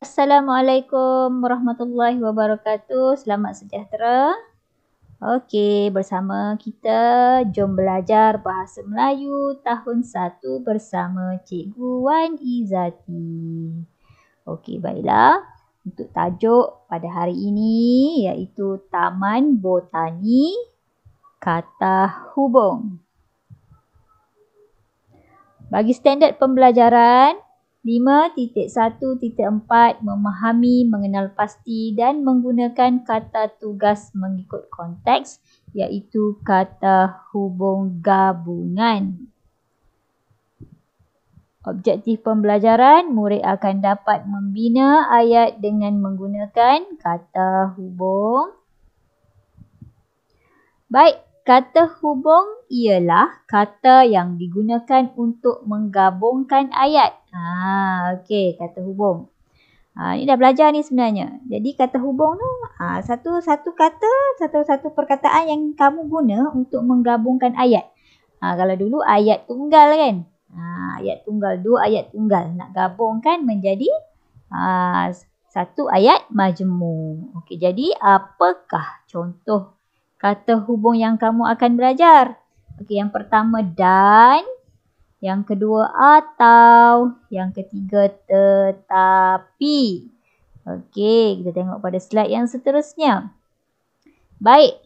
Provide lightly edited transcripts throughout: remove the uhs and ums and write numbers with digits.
Assalamualaikum warahmatullahi wabarakatuh. Selamat sejahtera. Okey, bersama kita jom belajar Bahasa Melayu tahun 1 bersama Cikgu Wan Izati. Okey, baiklah. Untuk tajuk pada hari ini iaitu Taman Botani Kata Hubung. Bagi standard pembelajaran 5.1.4 memahami, mengenal pasti dan menggunakan kata tugas mengikut konteks iaitu kata hubung gabungan. Objektif pembelajaran, murid akan dapat membina ayat dengan menggunakan kata hubung. Baik, kata hubung ialah kata yang digunakan untuk menggabungkan ayat. Okey, kata hubung. Ni dah belajar ni sebenarnya. Jadi kata hubung tu satu kata, satu perkataan yang kamu guna untuk menggabungkan ayat. Kalau dulu ayat tunggal kan. Ayat tunggal, dua ayat tunggal. Nak gabungkan menjadi satu ayat majmuk. Okey, jadi apakah contoh kata hubung yang kamu akan belajar? Okey, yang pertama dan. Yang kedua atau, yang ketiga tetapi. Okey, kita tengok pada slide yang seterusnya. Baik,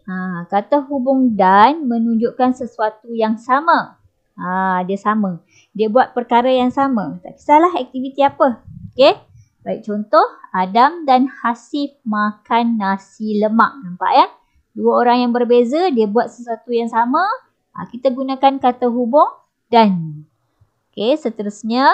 kata hubung dan menunjukkan sesuatu yang sama. Dia sama. Dia buat perkara yang sama. Tak kisahlah aktiviti apa. Okey. Baik, contoh Adam dan Hasif makan nasi lemak. Nampak ya? Dua orang yang berbeza, dia buat sesuatu yang sama. Kita gunakan kata hubung dan. Okey, seterusnya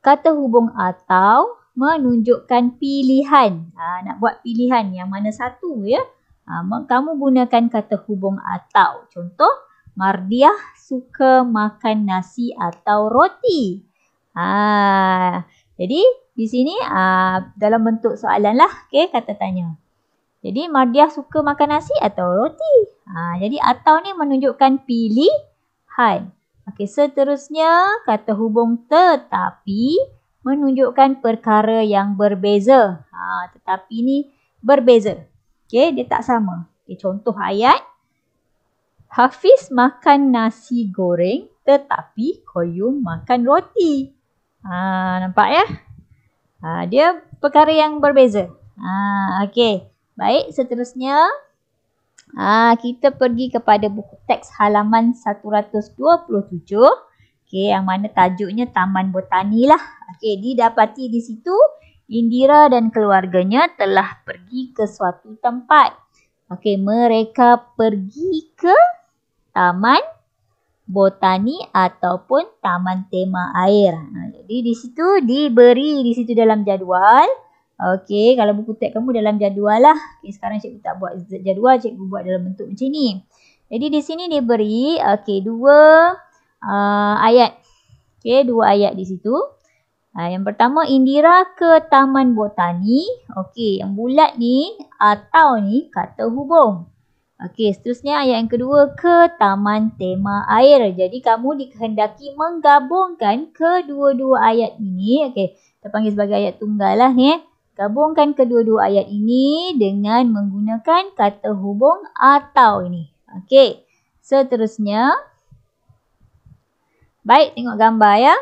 kata hubung atau menunjukkan pilihan. Nak buat pilihan yang mana satu ya. Kamu gunakan kata hubung atau. Contoh, Mardiah suka makan nasi atau roti. Jadi di sini dalam bentuk soalan lah, okey, kata tanya. Jadi Mardiah suka makan nasi atau roti. Jadi atau ni menunjukkan pilihan. Okey, seterusnya kata hubung tetapi menunjukkan perkara yang berbeza. Tetapi ni berbeza. Okey, dia tak sama. Okey, contoh ayat. Hafiz makan nasi goreng tetapi Qayyum makan roti. Nampak ya? Dia perkara yang berbeza. Okey. Baik, seterusnya kita pergi kepada buku teks halaman 127. Okey, yang mana tajuknya Taman Botani lah. Okey, didapati di situ Indira dan keluarganya telah pergi ke suatu tempat. Okey, mereka pergi ke Taman Botani ataupun Taman Tema Air. Jadi di situ diberi di situ dalam jadual. Okey, kalau buku teks kamu dalam jadual lah. Okey, sekarang cikgu tak buat jadual, cikgu buat dalam bentuk macam ni. Jadi di sini diberi dua ayat. Okey, dua ayat di situ. Yang pertama, Indira ke Taman Botani. Okey, yang bulat ni atau ni kata hubung. Okey, seterusnya ayat yang kedua ke Taman Tema Air. Jadi kamu dikehendaki menggabungkan kedua-dua ayat ini. Okey, kita panggil sebagai ayat tunggal lah ni. Gabungkan kedua-dua ayat ini dengan menggunakan kata hubung atau ini. Okey, seterusnya. Baik, tengok gambar ya.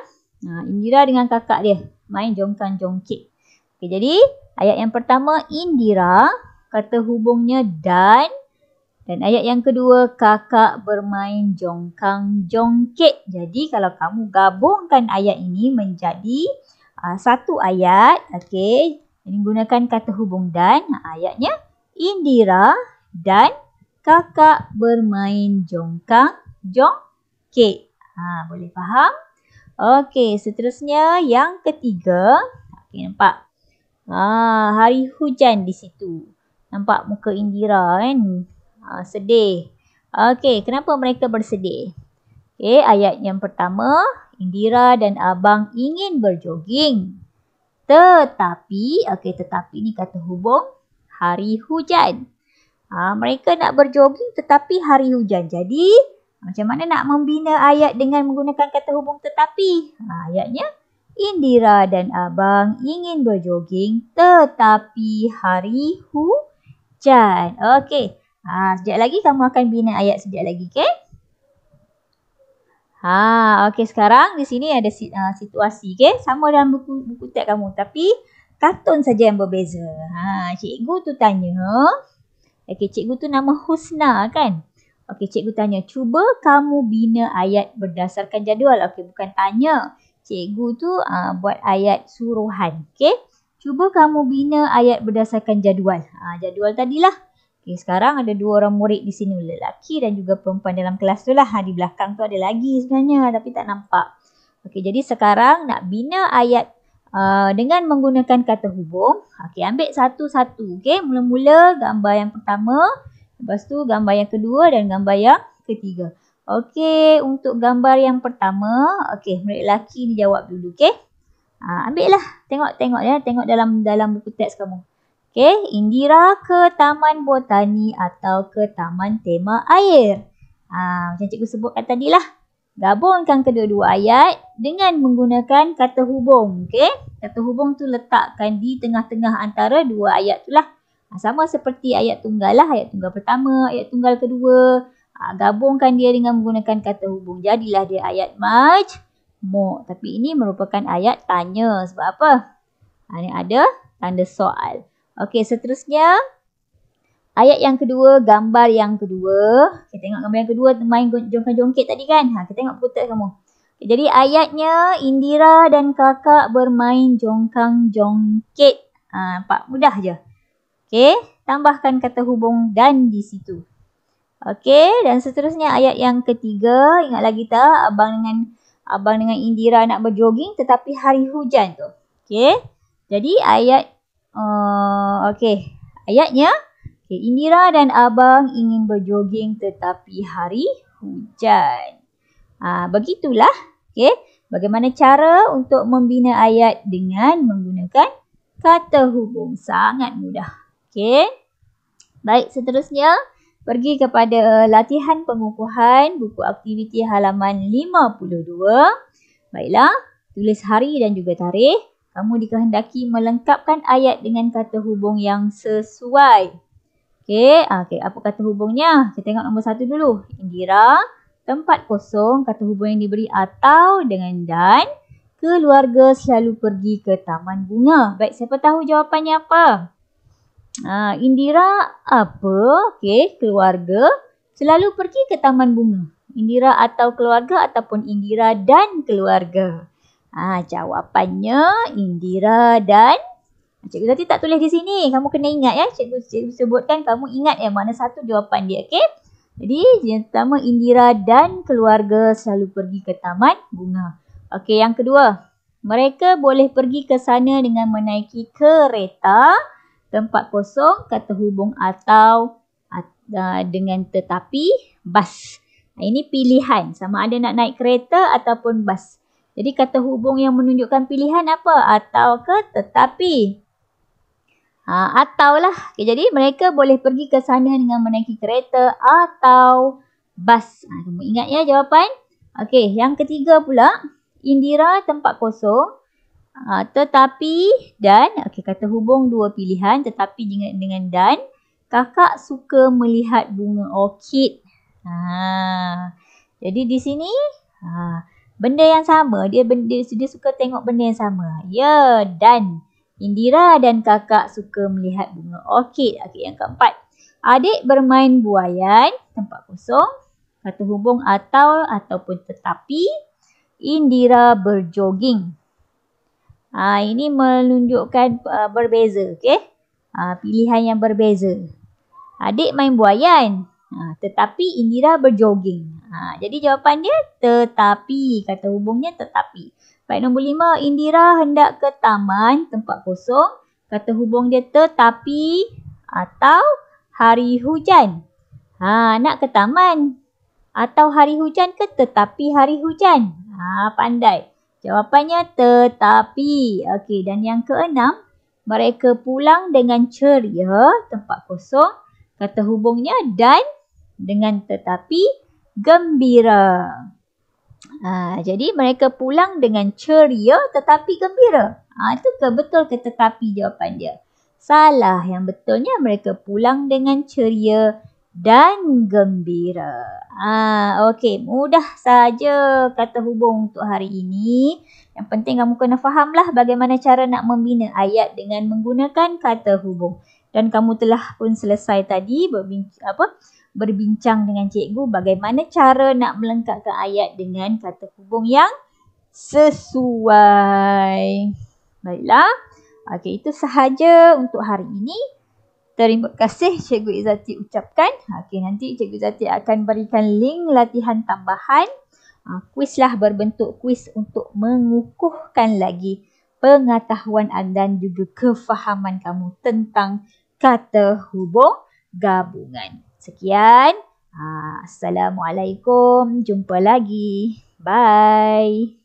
Indira dengan kakak dia main jongkang-jongkit. Okey, jadi ayat yang pertama Indira, kata hubungnya dan ayat yang kedua kakak bermain jongkang-jongkit. Jadi kalau kamu gabungkan ayat ini menjadi satu ayat, okey, ini gunakan kata hubung dan. Ayatnya Indira dan kakak bermain jongkang-jongkit. Boleh faham? Okey, seterusnya yang ketiga. Okey, nampak? Hari hujan di situ. Nampak muka Indira kan? Sedih. Okey, kenapa mereka bersedih? Okey, ayat yang pertama. Indira dan abang ingin berjoging. Tetapi, tetapi ni kata hubung hari hujan. Mereka nak berjoging tetapi hari hujan. Jadi, macam mana nak membina ayat dengan menggunakan kata hubung tetapi? Ayatnya, Indira dan Abang ingin berjoging tetapi hari hujan. Okey. Sekejap lagi kamu akan bina ayat sekejap lagi. Okey? Okey, sekarang di sini ada situasi. Okey? Sama dalam buku teks kamu. Tapi, kartun saja yang berbeza. Cikgu tu tanya. Okey, cikgu tu nama Husna kan? Okey, cikgu tanya, cuba kamu bina ayat berdasarkan jadual. Okey, bukan tanya. Cikgu tu buat ayat suruhan. Okey, cuba kamu bina ayat berdasarkan jadual. Jadual tadilah. Okey, sekarang ada 2 orang murid di sini. Lelaki dan juga perempuan dalam kelas tu lah. Di belakang tu ada lagi sebenarnya tapi tak nampak. Okey, jadi sekarang nak bina ayat dengan menggunakan kata hubung. Okey, ambil satu-satu. Okey, mula-mula gambar yang pertama, lepas tu gambar yang kedua dan gambar yang ketiga. Okey, untuk gambar yang pertama, okey, murid lelaki ni jawab dulu. Okey, ambil lah, tengok ya, tengok dalam buku teks kamu. Okey, Indira ke taman botani atau ke taman tema air? Macam cikgu sebutkan tadi lah. Gabungkan kedua-dua ayat dengan menggunakan kata hubung. Okey, kata hubung tu letakkan di tengah-tengah antara dua ayat tu lah. Sama seperti ayat tunggal lah. Ayat tunggal pertama, ayat tunggal kedua. Gabungkan dia dengan menggunakan kata hubung. Jadilah dia ayat majmuk. Tapi ini merupakan ayat tanya. Sebab apa? Ini ada tanda soal. Okey, seterusnya. Ayat yang kedua, gambar yang kedua. Kita tengok gambar yang kedua, main jongkang-jongkit tadi kan. Kita tengok buku teks kamu. Jadi ayatnya, Indira dan kakak bermain jongkang-jongkit. Nampak? Mudah je. Okey, tambahkan kata hubung dan di situ. Okey, dan seterusnya ayat yang ketiga. Ingat lagi tak? Abang dengan Indira nak berjoging tetapi hari hujan tu. Okey, jadi ayat, ayatnya, Indira dan Abang ingin berjoging tetapi hari hujan. Begitulah. Okay. Bagaimana cara untuk membina ayat dengan menggunakan kata hubung. Sangat mudah. Okay. Baik, seterusnya pergi kepada latihan pengukuhan buku aktiviti halaman 52. Baiklah, tulis hari dan juga tarikh. Kamu dikehendaki melengkapkan ayat dengan kata hubung yang sesuai. Okey, apa kata hubungnya? Kita tengok nombor 1 dulu. Indira, tempat kosong, kata hubung yang diberi atau dengan dan. Keluarga selalu pergi ke taman bunga. Baik, siapa tahu jawapannya apa? Indira apa? Okey, keluarga selalu pergi ke taman bunga. Indira atau keluarga ataupun Indira dan keluarga. Jawapannya Indira dan. Cikgu tadi tak tulis di sini. Kamu kena ingat ya. Cikgu sebutkan kamu ingat yang mana satu jawapan dia. Okey. Jadi yang pertama Indira dan keluarga selalu pergi ke taman bunga. Okey, yang kedua. Mereka boleh pergi ke sana dengan menaiki kereta, tempat kosong, kata hubung atau dengan tetapi bas. Ini pilihan. Sama ada nak naik kereta ataupun bas. Jadi kata hubung yang menunjukkan pilihan apa? Atau ke tetapi. Atau lah. Okay, jadi mereka boleh pergi ke sana dengan menaiki kereta atau bas. Kamu ingat ya jawapan? Okey, yang ketiga pula. Indira tempat kosong. Tetapi dan. Okey, kata hubung dua pilihan. Tetapi dengan dan. Kakak suka melihat bunga orkid. Jadi di sini. Benda yang sama. Dia suka tengok benda yang sama. Ya, dan. Indira dan kakak suka melihat bunga orkid. Okey, yang keempat. Adik bermain buaian, tempat kosong, kata hubung ataupun tetapi. Indira berjoging. Ini menunjukkan berbeza. Okey. Pilihan yang berbeza. Adik main buaian, tetapi Indira berjoging. Jadi jawapan dia tetapi. Kata hubungnya tetapi. Baik, nombor 5. Indira hendak ke taman, tempat kosong. Kata hubung dia tetapi atau hari hujan. Nak ke taman atau hari hujan ke tetapi hari hujan. Pandai. Jawapannya tetapi. Okey, dan yang keenam. Mereka pulang dengan ceria, tempat kosong. Kata hubungnya dan, dengan tetapi, gembira. Jadi mereka pulang dengan ceria tetapi gembira. Itu ke betul ke tetapi jawapan dia? Salah. Yang betulnya mereka pulang dengan ceria dan gembira. Okey, mudah saja kata hubung untuk hari ini. Yang penting kamu kena fahamlah bagaimana cara nak membina ayat dengan menggunakan kata hubung. Dan kamu telah pun selesai tadi berbincang dengan cikgu bagaimana cara nak melengkapkan ayat dengan kata hubung yang sesuai. Baiklah. Okey, itu sahaja untuk hari ini. Terima kasih Cikgu Izzati ucapkan. Okey, nanti Cikgu Izzati akan berikan link latihan tambahan. Kuis lah, berbentuk kuis untuk mengukuhkan lagi pengetahuan dan juga kefahaman kamu tentang kata hubung gabungan. Sekian. Assalamualaikum. Jumpa lagi. Bye.